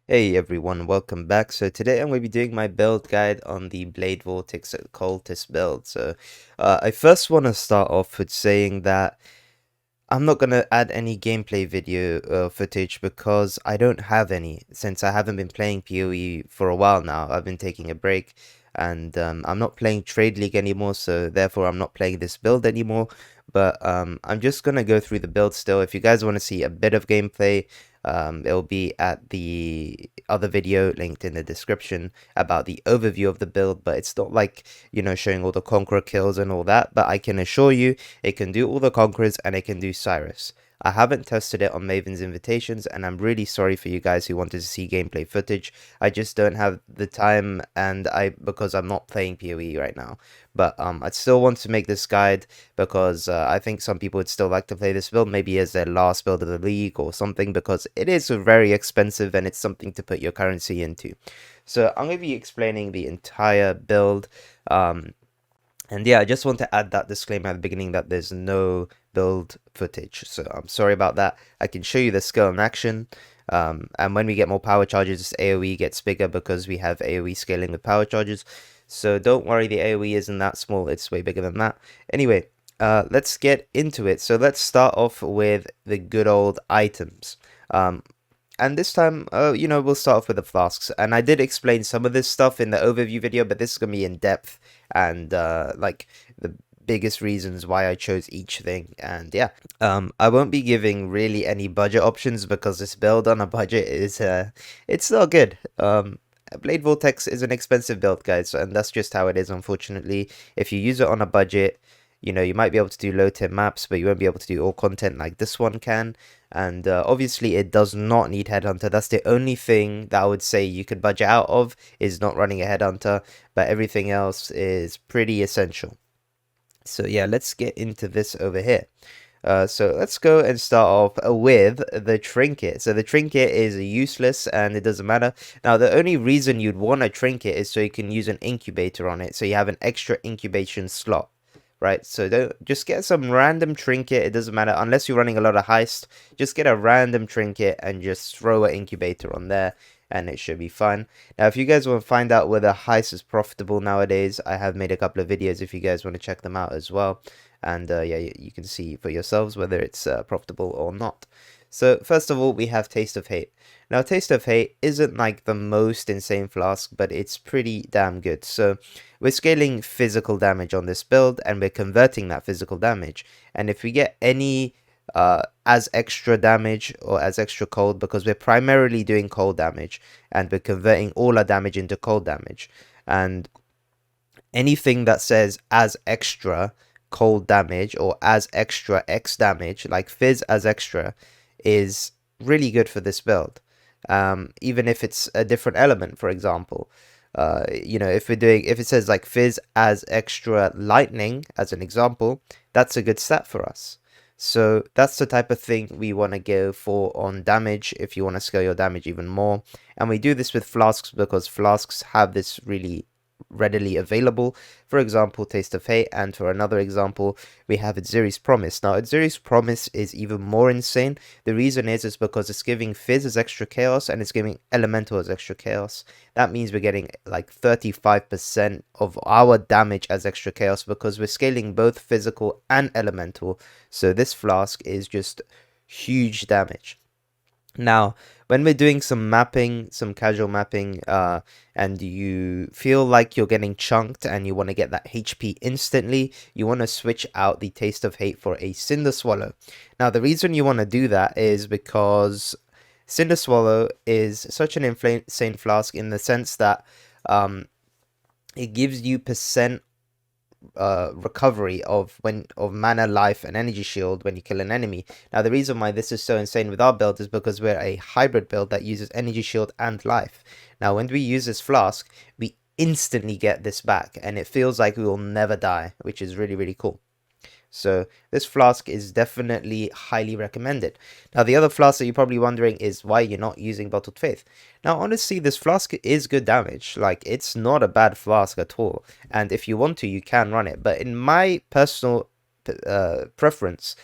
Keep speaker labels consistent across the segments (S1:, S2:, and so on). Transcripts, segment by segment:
S1: Hey everyone, welcome back. So today I'm going to be doing my build guide on the Blade Vortex Occultist build. I first want to start off with saying that I'm not going to add any gameplay video footage because I don't have any since I haven't been playing PoE for a while now. I've been taking a break and I'm not playing Trade League anymore, so therefore I'm not playing this build anymore. But I'm just going to go through the build still. If you guys want to see a bit of gameplay, it'll be at the other video linked in the description about the overview of the build, but it's not like, showing all the Conqueror kills and all that, but I can assure you it can do all the Conquerors and it can do Cyrus. I haven't tested it on Maven's invitations, and I'm really sorry for you guys who wanted to see gameplay footage. I just don't have the time, and because I'm not playing PoE right now. But I still want to make this guide because I think some people would still like to play this build, maybe as their last build of the league or something, because it is very expensive and it's something to put your currency into. So I'm going to be explaining the entire build. And yeah, I just want to add that disclaimer at the beginning that there's no build footage. So I'm sorry about that. I can show you the skill in action. And when we get more power charges, AoE gets bigger because we have AoE scaling with power charges. So don't worry, the AoE isn't that small. It's way bigger than that. Anyway, let's get into it. So let's start off with the good old items. And this time, we'll start off with the flasks. And I did explain some of this stuff in the overview video, but this is going to be in depth and like the biggest reasons why I chose each thing. And yeah, I won't be giving really any budget options because this build on a budget is it's not good. Blade Vortex is an expensive build, guys, and that's just how it is, unfortunately. If you use it on a budget, you might be able to do low tier maps, but you won't be able to do all content like this one can. And obviously, it does not need Headhunter. That's the only thing that I would say you could budget out of, is not running a Headhunter, but everything else is pretty essential. So yeah, let's get into this over here. So let's go and start off with the trinket. So the trinket is useless and it doesn't matter. Now, the only reason you'd want a trinket is so you can use an incubator on it. So you have an extra incubation slot, right? So don't just get some random trinket. It doesn't matter unless you're running a lot of heist. Just get a random trinket and just throw an incubator on there, and it should be fine. Now, if you guys want to find out whether heist is profitable nowadays, I have made a couple of videos if you guys want to check them out as well. And yeah, you can see for yourselves whether it's profitable or not. So first of all, we have Taste of Hate. Now, Taste of Hate isn't like the most insane flask, but it's pretty damn good. So we're scaling physical damage on this build, and we're converting that physical damage. And if we get any as extra damage or as extra cold, because we're primarily doing cold damage, and we're converting all our damage into cold damage. And anything that says as extra cold damage or as extra X damage, like Fizz as extra, is really good for this build. Even if it's a different element, for example. If it says like Fizz as extra lightning, as an example, that's a good stat for us. So that's the type of thing we want to go for on damage if you want to scale your damage even more. And we do this with flasks because flasks have this really readily available. For example, Taste of Hate, and for another example, we have Adziri's Promise. Now, Adziri's Promise is even more insane. The reason is because it's giving Fizz as extra chaos and it's giving Elemental as extra chaos. That means we're getting like 35% of our damage as extra chaos because we're scaling both physical and elemental. So this flask is just huge damage. Now, when we're doing some mapping, some casual mapping, and you feel like you're getting chunked and you want to get that HP instantly, you want to switch out the Taste of Hate for a Cinder Swallow. Now, the reason you want to do that is because Cinder Swallow is such an insane flask in the sense that it gives you percent recovery of mana, life, and energy shield when you kill an enemy. Now, the reason why this is so insane with our build is because we're a hybrid build that uses energy shield and life. Now, when we use this flask, we instantly get this back, and it feels like we will never die, which is really, really cool. So this flask is definitely highly recommended. Now, the other flask that you're probably wondering is why you're not using Bottled Faith. Now, honestly, this flask is good damage. Like, it's not a bad flask at all. And if you want to, you can run it. But in my personal preference,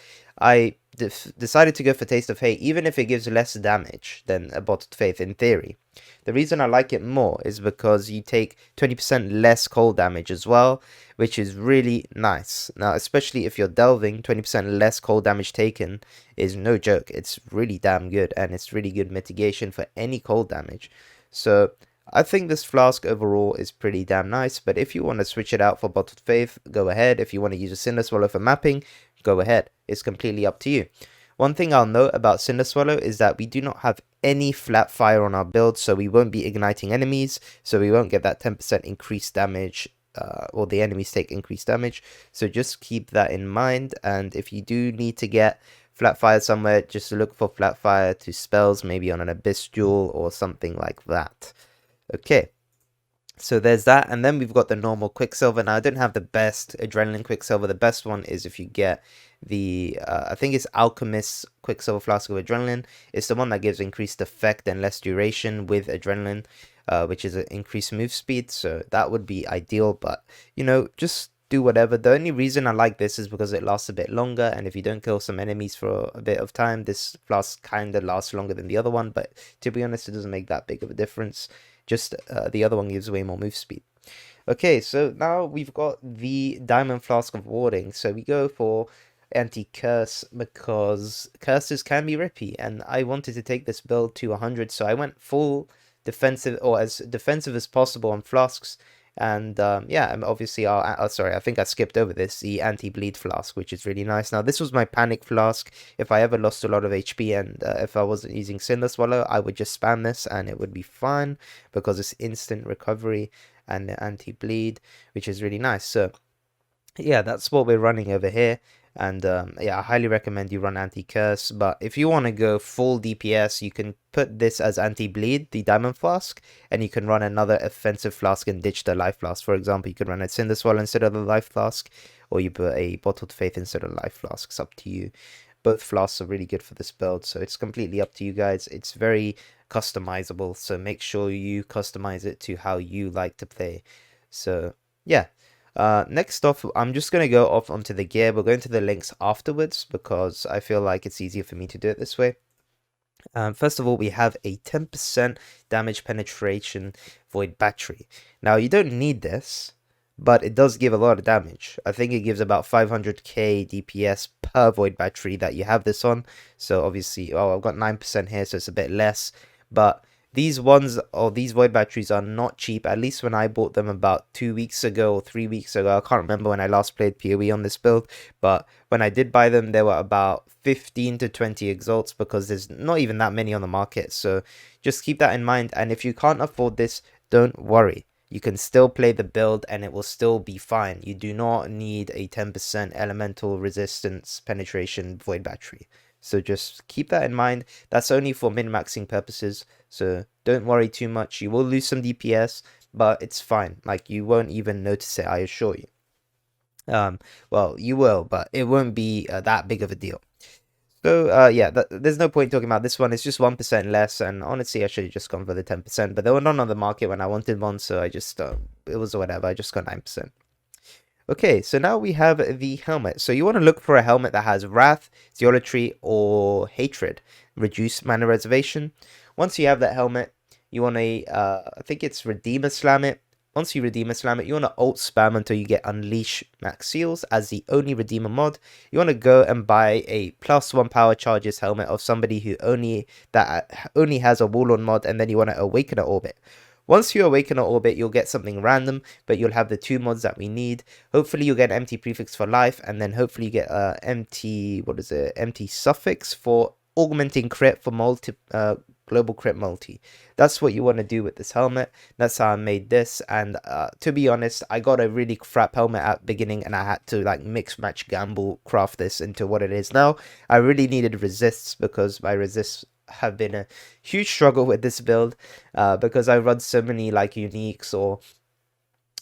S1: I decided to go for Taste of Hate, even if it gives less damage than a Bottled Faith in theory. The reason I like it more is because you take 20% less cold damage as well, which is really nice. Now, especially if you're delving, 20% less cold damage taken is no joke. It's really damn good, and it's really good mitigation for any cold damage. So I think this flask overall is pretty damn nice, but if you want to switch it out for Bottled Faith, go ahead. If you want to use a Cinder Swallow for mapping, go ahead. It's completely up to you. One thing I'll note about Cinder Swallow is that we do not have any flat fire on our build, so we won't be igniting enemies, so we won't get that 10% increased damage, or the enemies take increased damage. So just keep that in mind, and if you do need to get flat fire somewhere, just look for flat fire to spells, maybe on an Abyss Jewel or something like that. Okay. So there's that, and then we've got the normal Quicksilver. Now, I don't have the best Adrenaline Quicksilver. The best one is if you get the, I think it's Alchemist's Quicksilver Flask of Adrenaline. It's the one that gives increased effect and less duration with Adrenaline, which is an increased move speed. So that would be ideal, but, you know, just do whatever. The only reason I like this is because it lasts a bit longer, and if you don't kill some enemies for a bit of time, this flask kind of lasts longer than the other one, but to be honest, it doesn't make that big of a difference. Just the other one gives way more move speed. Okay, so now we've got the Diamond Flask of Warding. So we go for anti-curse because curses can be rippy, and I wanted to take this build to 100, so I went full defensive, or as defensive as possible on flasks. And yeah, and obviously sorry, I think I skipped over this, the anti-bleed flask, which is really nice. Now, this was my panic flask. If I ever lost a lot of HP and if I wasn't using Cinder Swallow, I would just spam this and it would be fine because it's instant recovery and anti-bleed, which is really nice. So yeah, that's what we're running over here. And yeah, I highly recommend you run anti-curse, but if you want to go full DPS, you can put this as anti-bleed, the Diamond Flask, and you can run another offensive flask and ditch the Life Flask. For example, you could run a Cinder Swallow instead of the Life Flask, or you put a Bottled Faith instead of Life Flask. It's up to you. Both flasks are really good for this build, so it's completely up to you guys. It's very customizable, so make sure you customize it to how you like to play. So yeah. Next off, I'm just going to go off onto the gear. We'll go into the links afterwards because I feel like it's easier for me to do it this way. First of all, we have a 10% damage penetration void battery. Now, you don't need this, but it does give a lot of damage. I think it gives about 500k DPS per void battery that you have this on. So obviously, oh, I've got 9% here, so it's a bit less. But these ones, or these void batteries, are not cheap. At least when I bought them about 2 weeks ago or 3 weeks ago. I can't remember when I last played PoE on this build, but when I did buy them, they were about 15 to 20 exalts because there's not even that many on the market. So just keep that in mind. And if you can't afford this, don't worry. You can still play the build and it will still be fine. You do not need a 10% elemental resistance penetration void battery. So just keep that in mind. That's only for min-maxing purposes. So don't worry too much. You will lose some DPS, but it's fine. Like, you won't even notice it, I assure you. Well, you will, but it won't be that big of a deal. So, yeah, there's no point talking about this one. It's just 1% less, and honestly, I should have just gone for the 10%, but they were not on the market when I wanted one, so I just, it was whatever, I just got 9%. Okay, so now we have the helmet. So you want to look for a helmet that has Wrath, Zealotry, or Hatred. Reduce mana reservation. Once you have that helmet, you want to, I think it's Redeemer Slam it. Once you Redeemer Slam it, you want to ult spam until you get Unleash Max Seals as the only Redeemer mod. You want to go and buy a +1 power charges helmet of somebody who only has a Warlord mod, and then you want to Awakener Orbit. Once you Awaken an Orbit, you'll get something random, but you'll have the 2 mods that we need. Hopefully you'll get an empty prefix for life, and then hopefully you get empty suffix for augmenting crit for global crit multi. That's what you want to do with this helmet. That's how I made this, and to be honest, I got a really crap helmet at the beginning, and I had to like mix match gamble craft this into what it is now. I really needed resists because my resists have been a huge struggle with this build because I run so many like uniques, or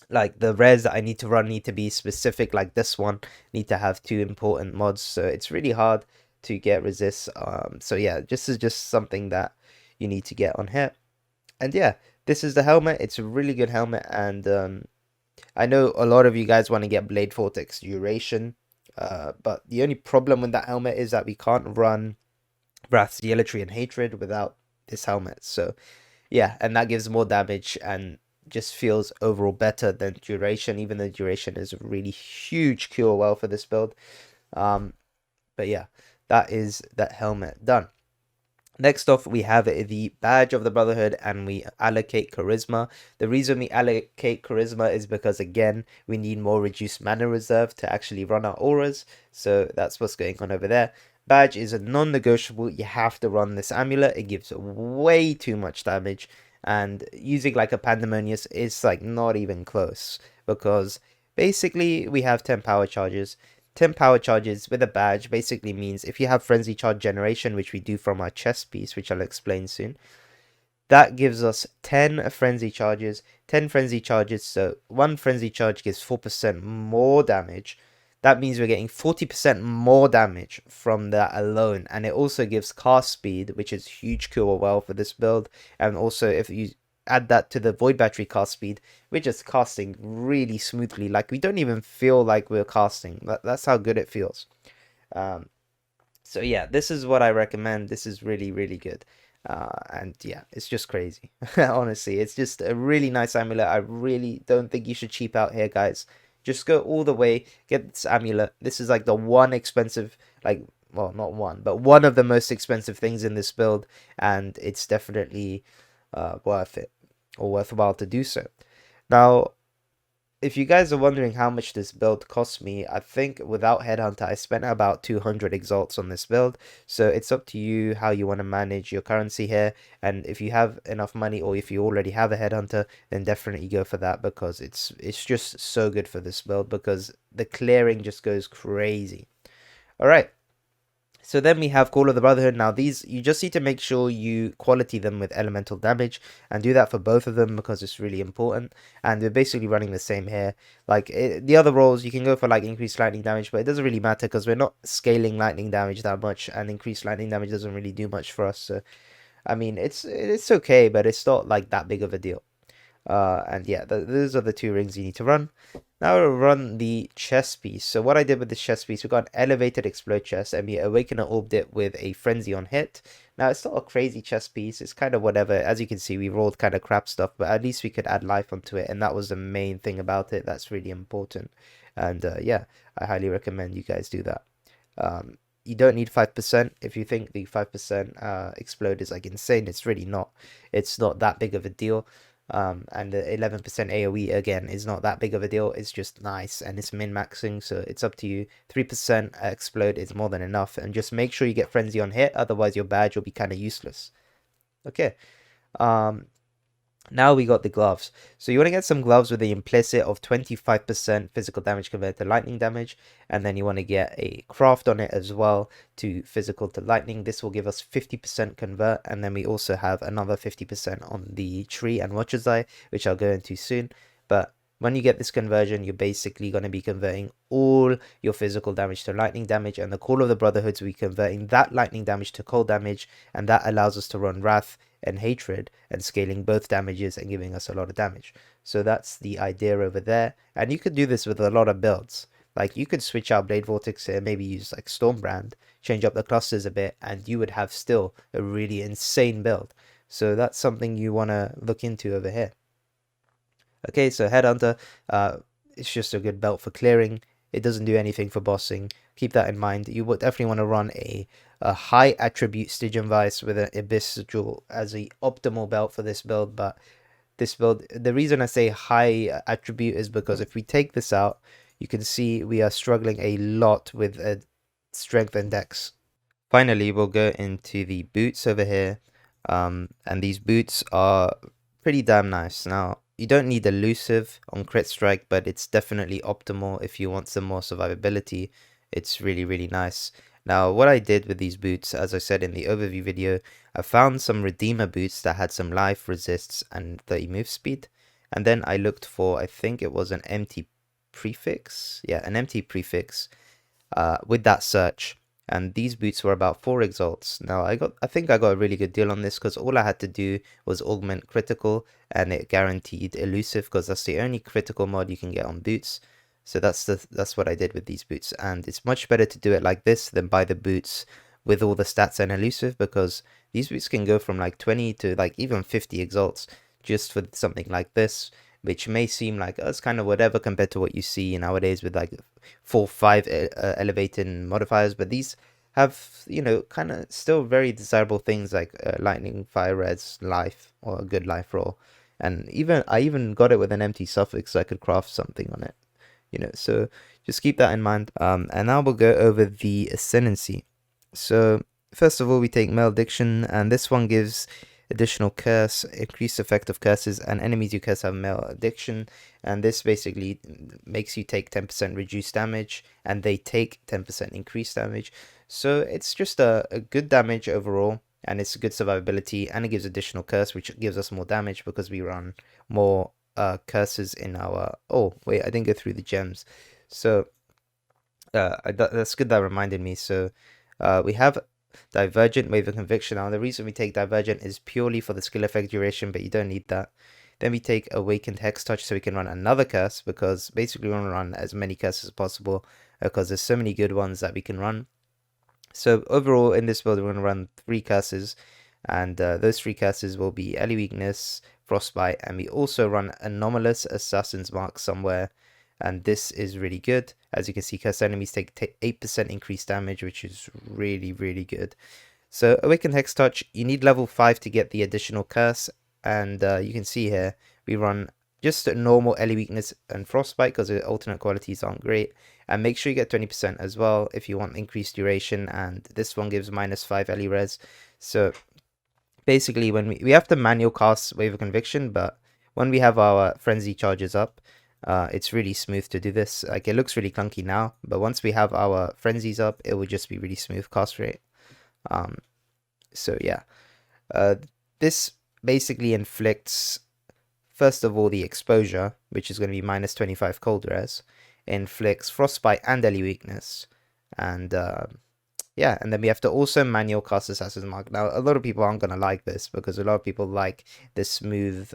S1: like the rares that I need to run need to be specific, like this one need to have 2 important mods, so it's really hard to get resists. So yeah, this is just something that you need to get on here. And yeah, this is the helmet. It's a really good helmet, and I know a lot of you guys want to get Blade Vortex Duration. But the only problem with that helmet is that we can't run Wrath, Zealotry, and Hatred without this helmet. So yeah, and that gives more damage and just feels overall better than Duration, even though Duration is a really huge cure well for this build. But yeah, that is that helmet done. Next off, we have the Badge of the Brotherhood, and we allocate Charisma. The reason we allocate Charisma is because, again, we need more reduced mana reserve to actually run our auras. So that's what's going on over there. Badge is a non-negotiable. You have to run this amulet. It gives way too much damage. And using like a Pandemonius is like not even close. Because basically we have 10 power charges. 10 power charges with a badge basically means if you have frenzy charge generation, which we do from our chest piece, which I'll explain soon, that gives us 10 frenzy charges. 10 frenzy charges, so one frenzy charge gives 4% more damage. That means we're getting 40% more damage from that alone, and it also gives cast speed, which is huge cure well for this build. And also if you add that to the void battery cast speed, we're just casting really smoothly. Like, we don't even feel like we're casting. That's how good it feels. So yeah, this is what I recommend. This is really, really good. And yeah, it's just crazy. Honestly, it's just a really nice amulet. I really don't think you should cheap out here, guys. Just go all the way, get this amulet. This is like the one expensive, like, well, not one, but one of the most expensive things in this build, and it's definitely worth it, or worthwhile to do so. Now, if you guys are wondering how much this build cost me, I think without Headhunter, I spent about 200 exalts on this build. So it's up to you how you want to manage your currency here. And if you have enough money, or if you already have a Headhunter, then definitely go for that, because it's just so good for this build, because the clearing just goes crazy. All right. So then we have Call of the Brotherhood. Now these, you just need to make sure you quality them with elemental damage, and do that for both of them because it's really important. And we're basically running the same here. Like the other rolls, you can go for like increased lightning damage, but it doesn't really matter because we're not scaling lightning damage that much, and increased lightning damage doesn't really do much for us. So I mean, it's okay, but it's not like that big of a deal. And yeah, those are the two rings you need to run. Now we'll run the chest piece. So what I did with this chest piece, we got an elevated explode chest, and we awaken and orbed it with a frenzy on hit. Now it's not a crazy chest piece, it's kind of whatever. As you can see, we rolled kind of crap stuff, but at least we could add life onto it, and that was the main thing about it. That's really important. And yeah, I highly recommend you guys do that. You don't need 5%. If you think the 5% explode is like insane, it's really not. It's not that big of a deal. And the 11% AoE again is not that big of a deal. It's just nice, and it's min-maxing, so it's up to you. 3% explode is more than enough, and just make sure you get frenzy on hit, otherwise your badge will be kind of useless. Okay. Now we got the gloves. So you want to get some gloves with the implicit of 25% physical damage compared to lightning damage. And then you want to get a craft on it as well to physical to lightning. This will give us 50% convert. And then we also have another 50% on the tree and Watcher's Eye, which I'll go into soon. But when you get this conversion, you're basically going to be converting all your physical damage to lightning damage. And the Call of the Brotherhoods will be converting that lightning damage to cold damage. And that allows us to run Wrath and Hatred, and scaling both damages and giving us a lot of damage. So that's the idea over there. And you could do this with a lot of builds. Like, you could switch out Blade Vortex here, maybe use like Stormbrand, change up the clusters a bit, and you would have still a really insane build. So that's something you want to look into over here. Okay, so Headhunter, it's just a good belt for clearing. It doesn't do anything for bossing. Keep that in mind. You would definitely want to run a high attribute Stygian Vice with an Abyss Jewel as the optimal belt for this build. But this build, the reason I say high attribute is because if we take this out, you can see we are struggling a lot with strength and dex. Finally, we'll go into the boots over here. And these boots are pretty damn nice. Now, you don't need elusive on crit strike, but it's definitely optimal if you want some more survivability. It's really, really nice. Now, what I did with these boots, as I said in the overview video, I found some Redeemer boots that had some life, resists, and 30 move speed. And then I looked for, I think it was an empty prefix. Yeah, an empty prefix with that search. And these boots were about 4 exalts. Now I think I got a really good deal on this, because all I had to do was augment critical, and it guaranteed elusive, because that's the only critical mod you can get on boots. So that's what I did with these boots, and it's much better to do it like this than buy the boots with all the stats and elusive, because these boots can go from like 20 to like even 50 exalts just for something like this, which may seem like it's kind of whatever compared to what you see nowadays with like 4 5 elevated modifiers, but these have, you know, kind of still very desirable things like lightning, fire reds, life, or a good life roll. And even I even got it with an empty suffix so I could craft something on it, you know, so just keep that in mind. And now we'll go over the ascendancy. So first of all, we take Malediction, and this one gives additional curse, increased effect of curses, and enemies you curse have Malediction, and this basically makes you take 10% reduced damage, and they take 10% increased damage. So it's just a good damage overall, and it's good survivability, and it gives additional curse, which gives us more damage because we run more curses in our... Oh wait, I didn't go through the gems. So that's good that reminded me. So we have Divergent, Wave of Conviction. Now the reason we take Divergent is purely for the skill effect duration, but you don't need that. Then we take Awakened Hex Touch so we can run another curse, because basically we want to run as many curses as possible because there's so many good ones that we can run. So overall in this build we're going to run 3 curses, and those 3 curses will be Ellie Weakness, Frostbite, and we also run Anomalous Assassin's Mark somewhere, and this is really good. As you can see, cursed enemies take 8% increased damage, which is really, really good. So Awakened Hex Touch, you need level 5 to get the additional curse, and you can see here we run just a normal Ellie Weakness and Frostbite because the alternate qualities aren't great. And make sure you get 20% as well if you want increased duration, and this one gives -5 Ellie res. So basically when we have to manual cast Wave of Conviction, but when we have our frenzy charges up, it's really smooth to do this. Like, it looks really clunky now, but once we have our frenzies up, it will just be really smooth cast rate. So yeah, this basically inflicts, first of all, the exposure, which is going to be -25 cold res, inflicts frostbite and Ellie weakness, and yeah, and then we have to also manual cast Assassin's Mark. Now, a lot of people aren't going to like this because a lot of people like the smooth,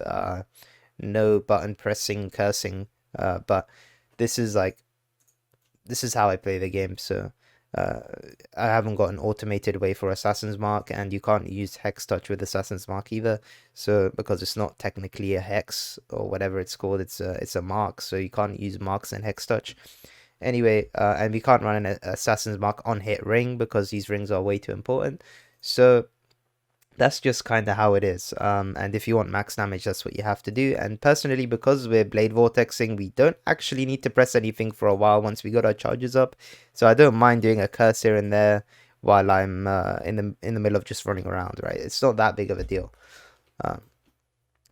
S1: no button pressing cursing, but this is how I play the game. So I haven't got an automated way for Assassin's Mark, and you can't use Hex Touch with Assassin's Mark either. So because it's not technically a hex or whatever it's called, it's a mark, so you can't use marks and Hex Touch. Anyway, and we can't run an Assassin's Mark on hit ring because these rings are way too important. So that's just kind of how it is. And if you want max damage, that's what you have to do. And personally, because we're Blade Vortexing, we don't actually need to press anything for a while once we got our charges up. So I don't mind doing a curse here and there while I'm in the middle of just running around, right? It's not that big of a deal.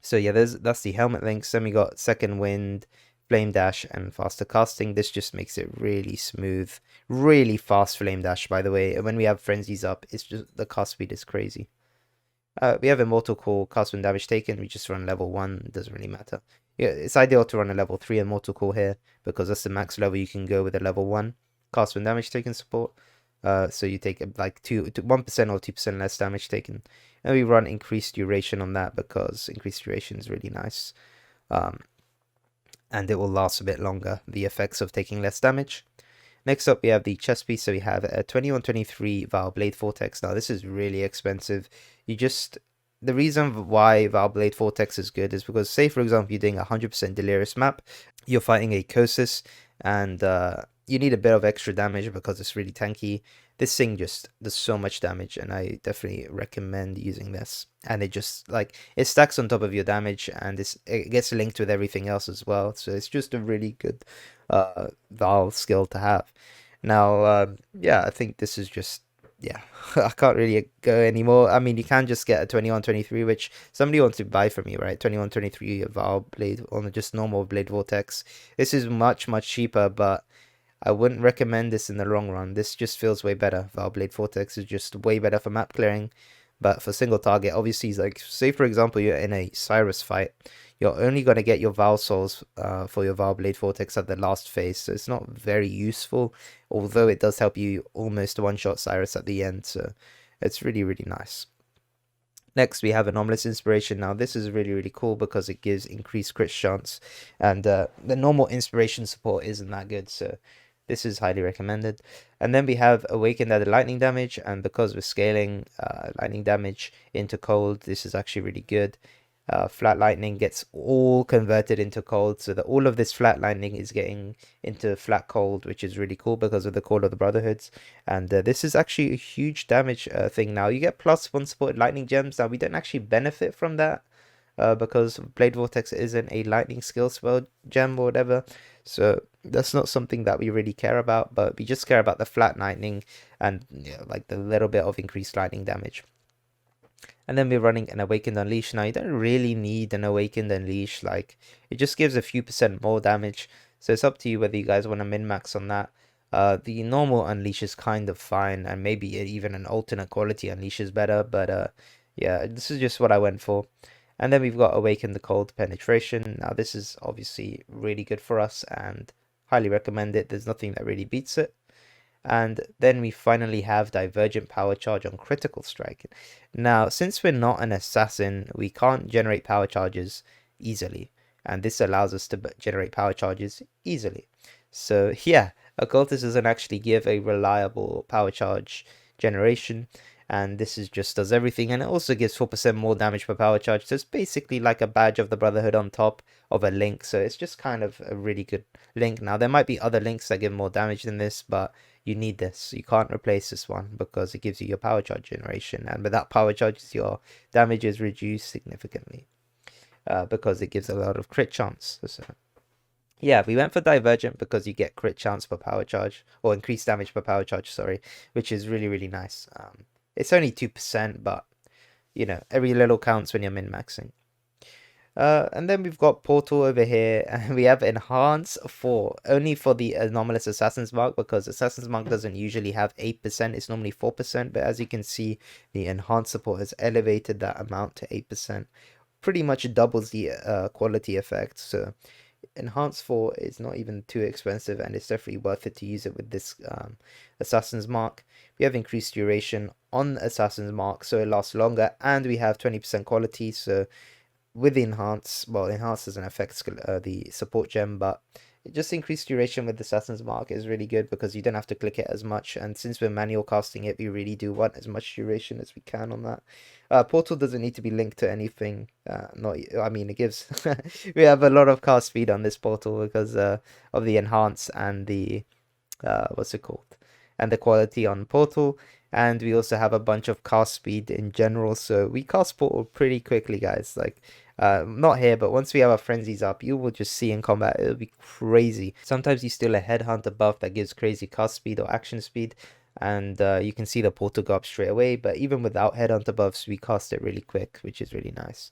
S1: So yeah, that's the helmet links. Then we got Second Wind, Flame Dash, and faster casting. This just makes it really smooth, really fast Flame Dash, by the way. And when we have frenzies up, it's just, the cast speed is crazy. We have Immortal Call, cast when damage taken. We just run level 1, it doesn't really matter. Yeah, it's ideal to run a level 3 Immortal Call here because that's the max level you can go with a level 1 cast when damage taken support. So you take like 1% or 2% less damage taken. And we run increased duration on that because increased duration is really nice. And it will last a bit longer, the effects of taking less damage. Next up, we have the chest piece. So we have a 2123 Cold Blade Vortex. Now, this is really expensive. The reason why Cold Blade Vortex is good is because, say, for example, you're doing a 100% Delirious map, you're fighting a Kosis, and you need a bit of extra damage because it's really tanky. This thing just does so much damage, and I definitely recommend using this. And it just, like, it stacks on top of your damage, and it gets linked with everything else as well. So it's just a really good Val skill to have. Now, yeah, I think this is just, yeah, I can't really go anymore. I mean, you can just get a 2123, which somebody wants to buy from me, right? 2123 Val Blade on just normal Blade Vortex. This is much, much cheaper, but I wouldn't recommend this in the long run. This just feels way better. Cold Blade Vortex is just way better for map clearing. But for single target, obviously, like, say for example, you're in a Cyrus fight, you're only going to get your Val Souls for your Cold Blade Vortex at the last phase. So it's not very useful, although it does help you almost one-shot Cyrus at the end. So it's really, really nice. Next, we have Anomalous Inspiration. Now, this is really, really cool because it gives increased crit chance, and the normal Inspiration support isn't that good, so this is highly recommended. And then we have Awakened Added Lightning Damage, and because we're scaling lightning damage into cold, this is actually really good. Flat lightning gets all converted into cold, so that all of this flat lightning is getting into flat cold, which is really cool because of the Call of the Brotherhoods. And this is actually a huge damage thing. Now you get +1 supported lightning gems. Now we don't actually benefit from that because Blade Vortex isn't a lightning skill spell gem or whatever, so that's not something that we really care about, but we just care about the flat lightning and like the little bit of increased lightning damage. And then we're running an Awakened Unleash. Now, you don't really need an Awakened Unleash. Like, it just gives a few percent more damage. So it's up to you whether you guys want to min-max on that. The normal Unleash is kind of fine. And maybe even an alternate quality Unleash is better. But yeah, this is just what I went for. And then we've got Awaken the Cold Penetration. Now, this is obviously really good for us and highly recommend it. There's nothing that really beats it. And then we finally have Divergent Power Charge on Critical Strike. Now, since we're not an assassin, we can't generate power charges easily. And this allows us to generate power charges easily. So yeah, Occultist doesn't actually give a reliable power charge generation. And this is just does everything. And it also gives 4% more damage per power charge. So it's basically like a badge of the Brotherhood on top of a link. So it's just kind of a really good link. Now, there might be other links that give more damage than this, but you need this. You can't replace this one because it gives you your power charge generation, and without power charges, your damage is reduced significantly because it gives a lot of crit chance. So yeah, we went for Divergent because you get crit chance per power charge, or increased damage per power charge, sorry, which is really, really nice. It's only 2%, but you know, every little counts when you're min-maxing. And then we've got Portal over here, and we have Enhance for only for the Anomalous Assassin's Mark, because Assassin's Mark doesn't usually have 8%, it's normally 4%, but as you can see, the Enhance support has elevated that amount to 8%, pretty much doubles the quality effect. So Enhance 4 is not even too expensive, and it's definitely worth it to use it with this Assassin's Mark. We have increased duration on Assassin's Mark, so it lasts longer, and we have 20% quality, so with Enhance, well, Enhance doesn't affect the support gem, but it just increased duration with Assassin's Mark is really good because you don't have to click it as much, and since we're manual casting it, we really do want as much duration as we can on that. Portal doesn't need to be linked to anything. I mean, it gives we have a lot of cast speed on this portal because of the Enhance and the what's it called, and the quality on Portal. And we also have a bunch of cast speed in general, so we cast Portal pretty quickly, guys. Like, not here, but once we have our frenzies up, you will just see in combat, it'll be crazy. Sometimes you steal a headhunter buff that gives crazy cast speed or action speed, and you can see the Portal go up straight away. But even without headhunter buffs, we cast it really quick, which is really nice.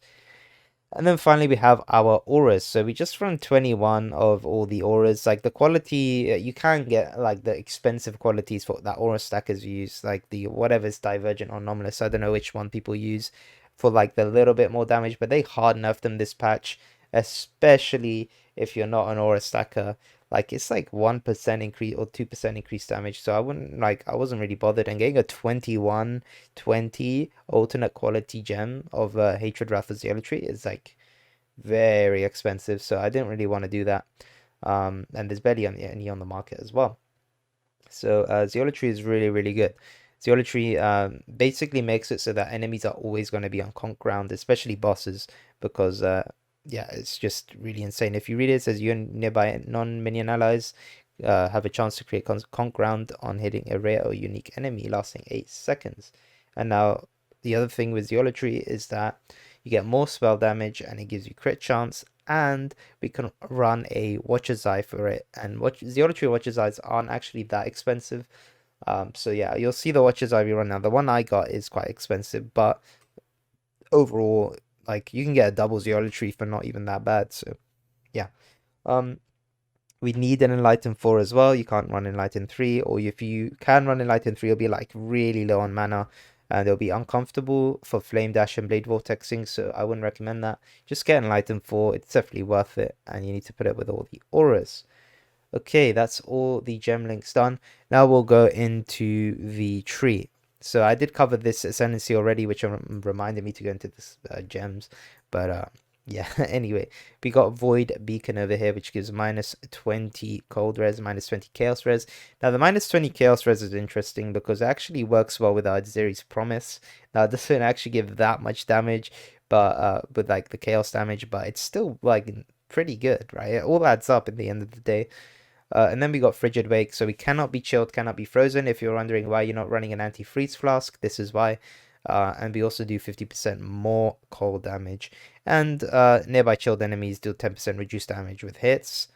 S1: And then finally we have our auras. So we just run 21 of all the auras. Like the quality, you can get like the expensive qualities for that aura stackers use, like the whatever's Divergent or Anomalous. I don't know which one people use for like the little bit more damage, but they hard nerfed them this patch, especially if you're not an aura stacker. Like it's like 1% increase or 2% increased damage. So I wasn't really bothered. And getting a 21/20 alternate quality gem of Hatred, Wrath of Zealotry is like very expensive. So I didn't really want to do that. And there's barely any on the market as well. So Zealotry is really, really good. Zealotry basically makes it so that enemies are always going to be on conk ground, especially bosses, because yeah, it's just really insane. If you read it, it says you and nearby non-minion allies have a chance to create conk ground on hitting a rare or unique enemy lasting 8 seconds. And now the other thing with Zealotry is that you get more spell damage and it gives you crit chance, and we can run a Watcher's Eye for it. And Zealotry Watcher's Eyes aren't actually that expensive. So yeah, you'll see the Watcher's Eye we run now. The one I got is quite expensive, but overall, like you can get a double Zealotry for not even that bad. So yeah. We need an Enlighten 4 as well. You can't run Enlighten 3, or if you can run Enlighten 3, it'll be like really low on mana, and it'll be uncomfortable for Flame Dash and Blade Vortexing, so I wouldn't recommend that. Just get Enlighten 4, it's definitely worth it, and you need to put it with all the auras. Okay, that's all the gem links done. Now we'll go into the tree. So I did cover this ascendancy already, which reminded me to go into this gems. But yeah, anyway, we got Void Beacon over here, which gives minus 20 cold res, minus 20 chaos res. Now, the minus 20 chaos res is interesting because it actually works well with our Zeri's Promise. Now, it doesn't actually give that much damage, but with like the chaos damage, but it's still like pretty good, right? It all adds up in the end of the day. And then we got Frigid Wake, so we cannot be chilled, cannot be frozen. If you're wondering why you're not running an anti-freeze flask, this is why. And we also do 50% more cold damage. And nearby chilled enemies do 10% reduced damage with hits.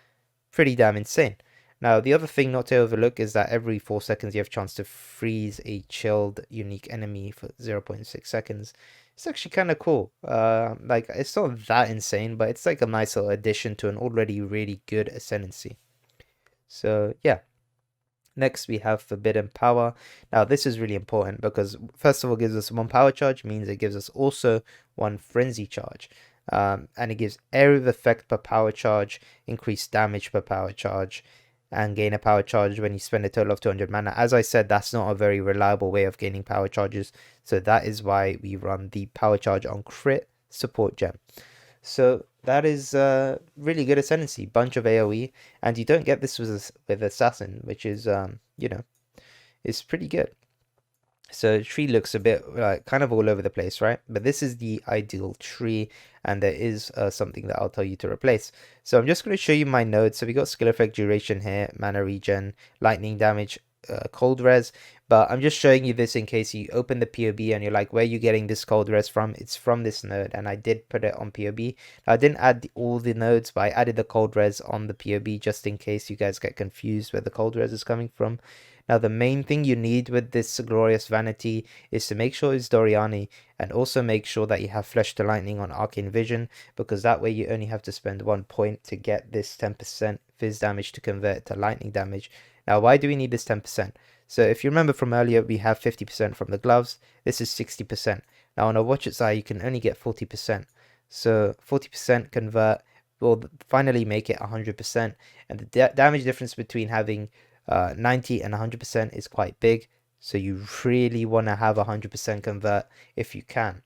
S1: Pretty damn insane. Now, the other thing not to overlook is that every 4 seconds you have a chance to freeze a chilled unique enemy for 0.6 seconds. It's actually kind of cool. Like, it's not that insane, but it's like a nice little addition to an already really good ascendancy. So yeah, next we have Forbidden Power. Now this is really important because first of all, it gives us 1 power charge, means it gives us also 1 frenzy charge. And it gives area of effect per power charge, increased damage per power charge, and gain a power charge when you spend a total of 200 mana. As I said, that's not a very reliable way of gaining power charges, so that is why we run the power charge on crit support gem. So that is really good ascendancy, bunch of AoE, and you don't get this with Assassin, which is you know, is pretty good. So the tree looks a bit kind of all over the place, right? But this is the ideal tree, and there is something that I'll tell you to replace. So I'm just going to show you my nodes. So we got skill effect duration here, mana regen, lightning damage, cold res. But I'm just showing you this in case you open the POB and you're like, where are you getting this cold res from? It's from this node, and I did put it on POB. I didn't add all the nodes, but I added the cold res on the POB just in case you guys get confused where the cold res is coming from. Now, the main thing you need with this Glorious Vanity is to make sure it's Doriani, and also make sure that you have Flesh to Lightning on Arcane Vision, because that way you only have to spend 1 point to get this 10% Fizz damage to convert to Lightning damage. Now, why do we need this 10%? So if you remember from earlier, we have 50% from the gloves. This is 60%. Now, on a Watcher's Eye, you can only get 40%. So 40% convert will finally make it 100%. And the damage difference between having 90 and 100% is quite big, so you really want to have 100% convert if you can.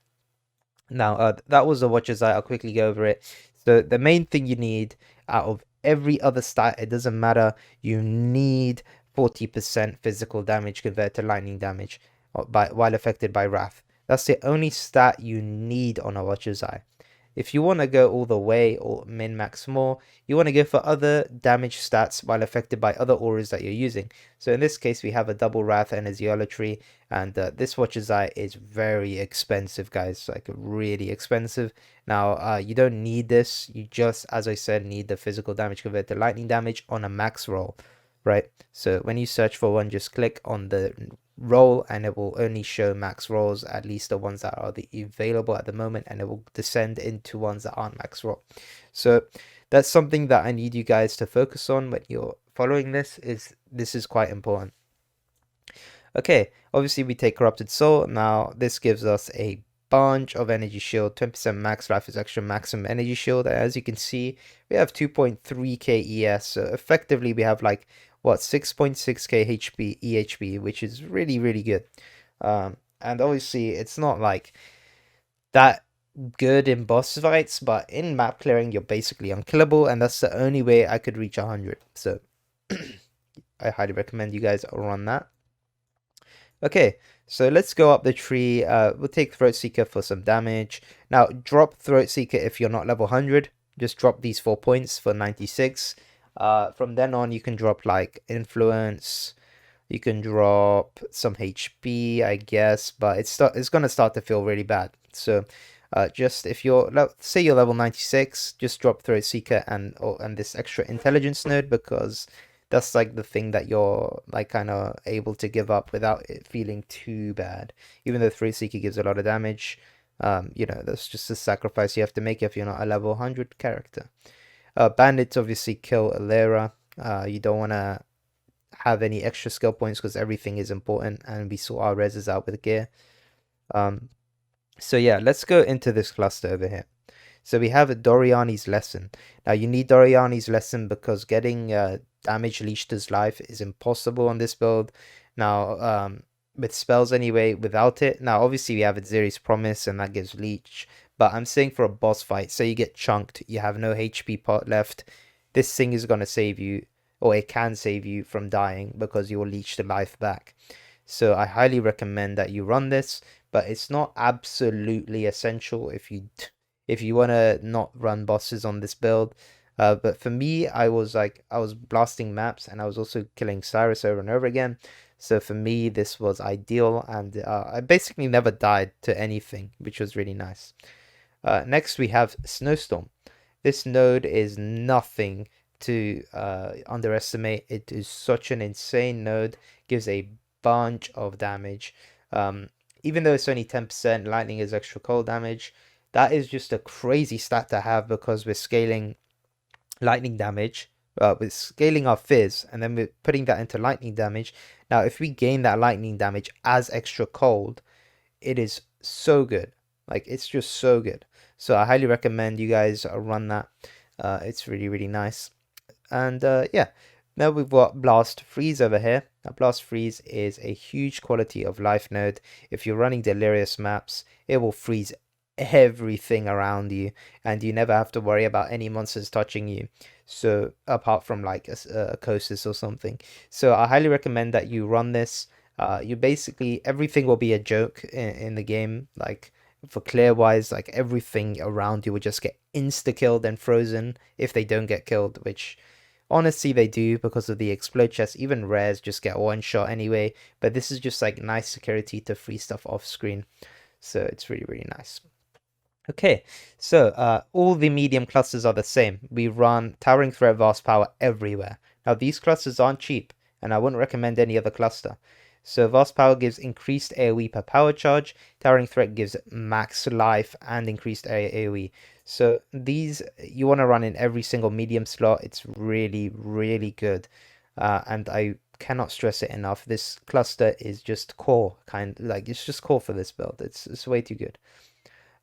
S1: Now that was the Watcher's Eye. I'll quickly go over it. So the main thing you need out of every other stat, it doesn't matter, you need 40% physical damage converted to lightning damage while affected by Wrath. That's the only stat you need on a Watcher's Eye. If you want to go all the way or min-max more, you want to go for other damage stats while affected by other auras that you're using. So in this case, we have a double Wrath and a Zealotry, and this Watcher's Eye is very expensive, guys, like really expensive. Now, you don't need this. You just, as I said, need the physical damage converted to lightning damage on a max roll, right? So when you search for one, just click on the roll and it will only show max rolls, at least the ones that are available at the moment, and it will descend into ones that aren't max roll. So that's something that I need you guys to focus on when you're following this. This is quite important. Okay, obviously we take Corrupted Soul. Now this gives us a bunch of energy shield, 20% max life is extra maximum energy shield. As you can see, we have 2.3k ES, so effectively we have like what 6.6k HP EHP, which is really good. And obviously it's not like that good in boss fights, but in map clearing you're basically unkillable, and that's the only way I could reach 100. So I highly recommend you guys run that. Okay, so let's go up the tree. We'll take Throat Seeker for some damage. Now, drop Throat Seeker if you're not level 100. Just drop these 4 points for 96. From then on, you can drop like Influence. You can drop some HP, I guess, but it's gonna start to feel really bad. So, just if you're say you're level 96, just drop Throat Seeker and this extra Intelligence node, because that's like the thing that you're like kind of able to give up without it feeling too bad. Even though Throat Seeker gives a lot of damage, you know, that's just a sacrifice you have to make if you're not a level 100 character. Bandits obviously kill Alera. You don't want to have any extra skill points because everything is important, and we saw our reses out with gear. So yeah, let's go into this cluster over here. So we have a Doriani's Lesson. Now you need Doriani's Lesson because getting damage leech to his life is impossible on this build. Now with spells anyway without it. Now, obviously, we have Aziri's Promise, and that gives Leech. But I'm saying for a boss fight, say you get chunked, you have no HP pot left, this thing is going to save you, or it can save you from dying because you will leech the life back. So I highly recommend that you run this, but it's not absolutely essential if you want to not run bosses on this build. But for me, I was blasting maps, and I was also killing Cyrus over and over again. So for me, this was ideal, and I basically never died to anything, which was really nice. Next, we have Snowstorm. This node is nothing to underestimate. It is such an insane node. Gives a bunch of damage. Even though it's only 10%, lightning is extra cold damage. That is just a crazy stat to have because we're scaling lightning damage. We're scaling our fizz, and then we're putting that into lightning damage. Now, if we gain that lightning damage as extra cold, it is so good. Like, it's just so good. So I highly recommend you guys run that. It's really, really nice. And yeah, now we've got Blast Freeze over here. Now, Blast Freeze is a huge quality of life node. If you're running Delirious maps, it will freeze everything around you, and you never have to worry about any monsters touching you. So apart from like a Kosis or something. So I highly recommend that you run this. You basically, everything will be a joke in the game. Like for clear wise, like everything around you will just get insta killed and frozen if they don't get killed, which honestly they do because of the explode chest. Even rares just get one shot anyway, but this is just like nice security to free stuff off screen. So it's really, really nice. Okay, so all the medium clusters are the same. We run Towering Threat, Vast Power everywhere. Now these clusters aren't cheap, and I wouldn't recommend any other cluster. So Vast Power gives increased AoE per power charge, Towering Threat gives max life and increased AoE. So these you want to run in every single medium slot. It's really, really good. And I cannot stress it enough. This cluster is just core, it's just core for this build. It's way too good.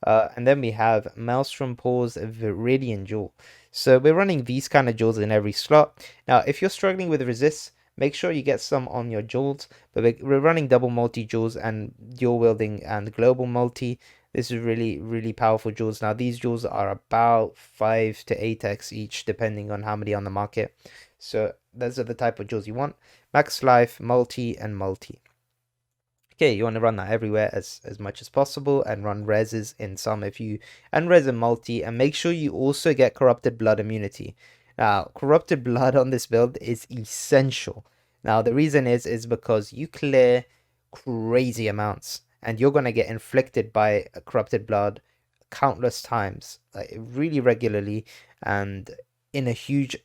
S1: And then we have Maelstrom Pause Viridian Jewel. So we're running these kind of jewels in every slot. Now, if you're struggling with resist, make sure you get some on your jewels. But we're running double multi jewels and dual wielding and global multi. This is really, really powerful jewels. Now, these jewels are about 5 to 8x each, depending on how many on the market. So those are the type of jewels you want. Max life, multi, and multi. Okay, you want to run that everywhere as much as possible, and run reses in some if you, and res in multi, and make sure you also get corrupted blood immunity. Now, corrupted blood on this build is essential. Now, the reason is because you clear crazy amounts, and you're going to get inflicted by corrupted blood countless times, like really regularly, and in a huge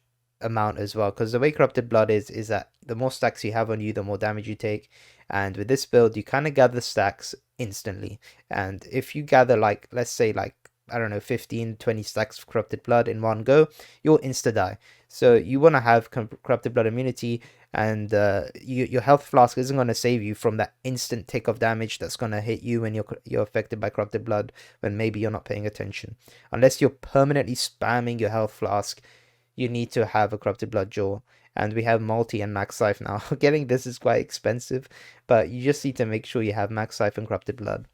S1: amount as well. Because the way corrupted blood is that the more stacks you have on you, the more damage you take. And with this build, you kind of gather stacks instantly. And if you gather like, let's say like, I don't know, 15, 20 stacks of corrupted blood in one go, you'll insta die. So you want to have corrupted blood immunity, and your health flask isn't going to save you from that instant tick of damage that's going to hit you when you're affected by corrupted blood, when maybe you're not paying attention. Unless you're permanently spamming your health flask, you need to have a corrupted blood jaw. And we have multi and max life now. Getting this is quite expensive, but you just need to make sure you have max life and corrupted blood,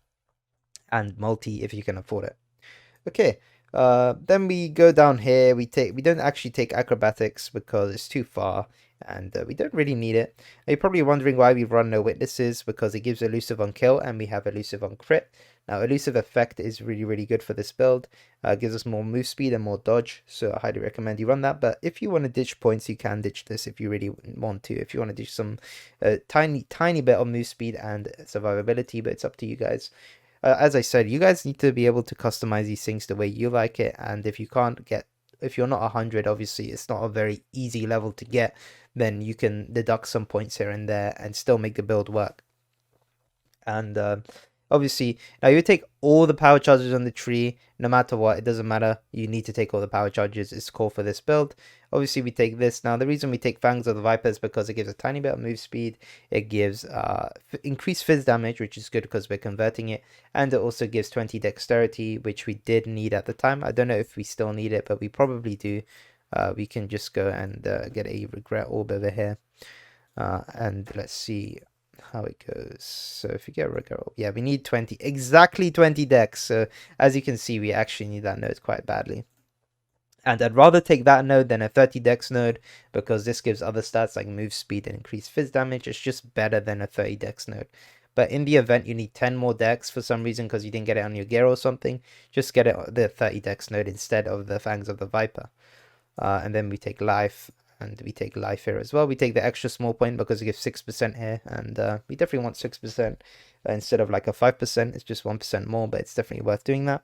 S1: and multi if you can afford it. Okay, then we go down here. We don't actually take acrobatics because it's too far, and we don't really need it. Now, you're probably wondering why we run no witnesses, because it gives elusive on kill, and we have elusive on crit. Now, elusive effect is really, really good for this build. Gives us more move speed and more dodge, so I highly recommend you run that. But if you want to ditch points, you can ditch this if you really want to. If you want to ditch some tiny bit of move speed and survivability, but it's up to you guys. As I said, you guys need to be able to customize these things the way you like it, and if you're not 100, obviously it's not a very easy level to get, then you can deduct some points here and there and still make the build work. And obviously, now you take all the power charges on the tree, no matter what, it doesn't matter. You need to take all the power charges. It's core for this build. Obviously, we take this. Now, the reason we take Fangs of the Viper is because it gives a tiny bit of move speed. It gives increased fizz damage, which is good because we're converting it. And it also gives 20 dexterity, which we did need at the time. I don't know if we still need it, but we probably do. We can just go and get a regret orb over here. And let's see. how it goes. So if you get Rigor, yeah, we need 20, exactly 20 decks. So as you can see, we actually need that node quite badly. And I'd rather take that node than a 30 dex node, because this gives other stats like move speed and increased fizz damage. It's just better than a 30 dex node. But in the event you need 10 more dex for some reason because you didn't get it on your gear or something, just get it the 30 dex node instead of the Fangs of the Viper. And then we take life, and we take life here as well. We take the extra small point because it gives 6% here, and we definitely want 6% instead of like a 5%. It's just 1% more, but it's definitely worth doing that.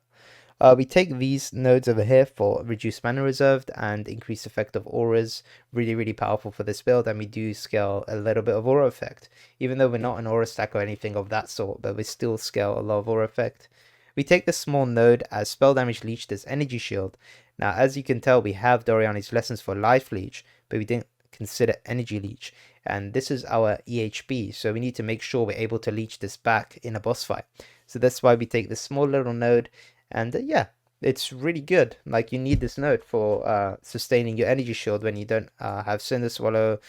S1: We take these nodes over here for reduced mana reserved and increased effect of auras. Really, really powerful for this build, and we do scale a little bit of aura effect. Even though we're not an aura stack or anything of that sort, but we still scale a lot of aura effect. We take the small node as spell damage leached as energy shield. Now, as you can tell, we have Doriani's lessons for life leech, but we didn't consider energy leech. And this is our EHP, so we need to make sure we're able to leech this back in a boss fight. So that's why we take this small little node. And yeah, it's really good. Like, you need this node for sustaining your energy shield when you don't have Cinder Swallow.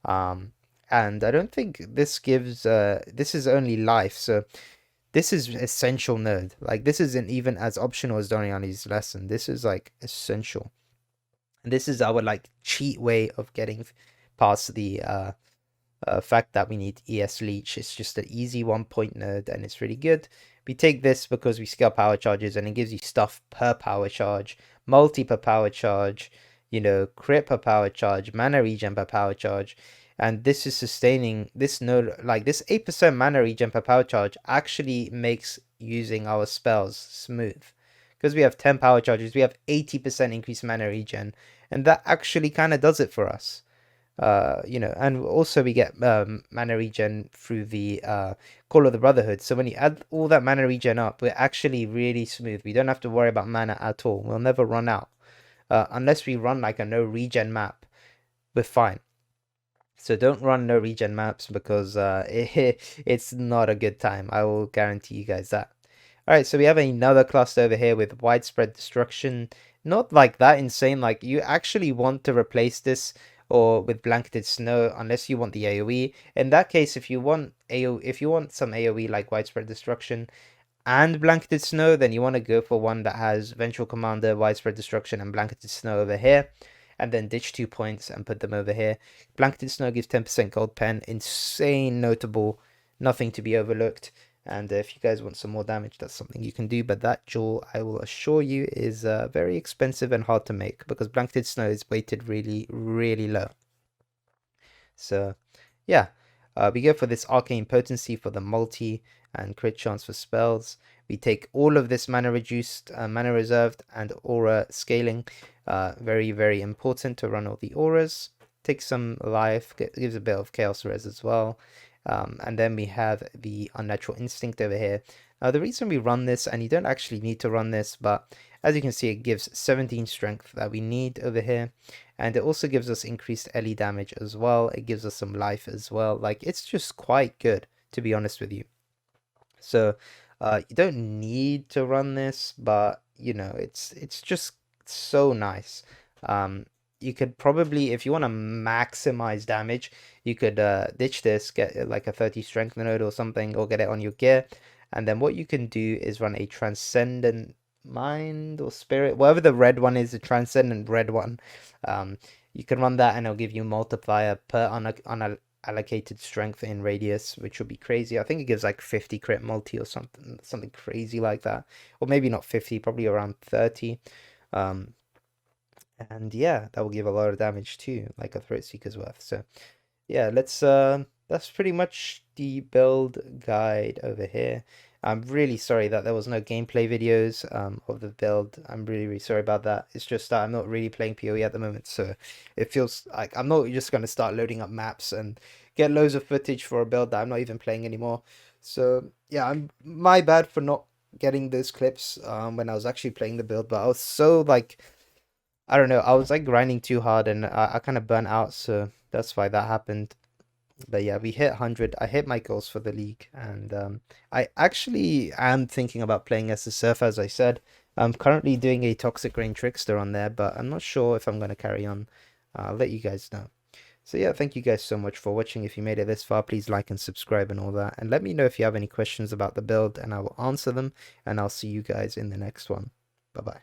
S1: And I don't think this gives, this is only life. So this is essential node. Like, this isn't even as optional as Doriani's lesson. This is like essential. And this is our like cheat way of getting past the fact that we need ES Leech. It's just an easy 1-point node, and it's really good. We take this because we scale power charges, and it gives you stuff per power charge, multi per power charge, you know, crit per power charge, mana regen per power charge. And this is sustaining this node. Like, this 8% mana regen per power charge actually makes using our spells smooth, because we have 10 power charges, we have 80% increased mana regen, and that actually kind of does it for us. You know, and also we get mana regen through the Call of the Brotherhood. So when you add all that mana regen up, we're actually really smooth. We don't have to worry about mana at all. We'll never run out. Unless we run like a no regen map, we're fine. So don't run no regen maps, because it's not a good time. I will guarantee you guys that. Alright, so we have another cluster over here with widespread destruction. Not like that insane. Like, you actually want to replace this or with blanketed snow, unless you want the AoE. In that case, if you want some AoE like widespread destruction and blanketed snow, then you want to go for one that has Vengeful Commander, widespread destruction, and blanketed snow over here, and then ditch 2 points and put them over here. Blanketed snow gives 10% gold pen, insane notable, nothing to be overlooked. And if you guys want some more damage, that's something you can do. But that jewel, I will assure you, is very expensive and hard to make, because blanketed snow is weighted really, really low. So yeah, we go for this arcane potency for the multi and crit chance for spells. We take all of this mana reduced, mana reserved, and aura scaling. Very, very important to run all the auras. Take some life, gives a bit of chaos res as well. And then we have the Unnatural Instinct over here. Now, the reason we run this, and you don't actually need to run this, but as you can see, it gives 17 strength that we need over here. And it also gives us increased LE damage as well. It gives us some life as well. Like, it's just quite good, to be honest with you. So you don't need to run this, but, you know, it's just so nice. You could probably, if you want to maximize damage, you could ditch this, get like a 30 strength node or something, or get it on your gear. And then what you can do is run a Transcendent Mind or Spirit, whatever the red one is, the Transcendent red one. You can run that, and it'll give you multiplier per unallocated strength in radius, which would be crazy. I think it gives like 50 crit multi or something crazy like that. Or maybe not 50, probably around 30. And yeah, that will give a lot of damage too, like a Throat Seeker's worth. So yeah, let's that's pretty much the build guide over here. I'm really sorry that there was no gameplay videos of the build. I'm really, really sorry about that. It's just that I'm not really playing PoE at the moment, so it feels like I'm not just going to start loading up maps and get loads of footage for a build that I'm not even playing anymore. So yeah, my bad for not getting those clips when I was actually playing the build, but I was so like, I don't know, I was like grinding too hard, and I kind of burnt out, so that's why that happened. But yeah, we hit 100. I hit my goals for the league, and I actually am thinking about playing as a Surf, as I said. I'm currently doing a Toxic Rain Trickster on there, but I'm not sure if I'm going to carry on. I'll let you guys know. So yeah, thank you guys so much for watching. If you made it this far, please like and subscribe and all that. And let me know if you have any questions about the build and I will answer them. And I'll see you guys in the next one. Bye-bye.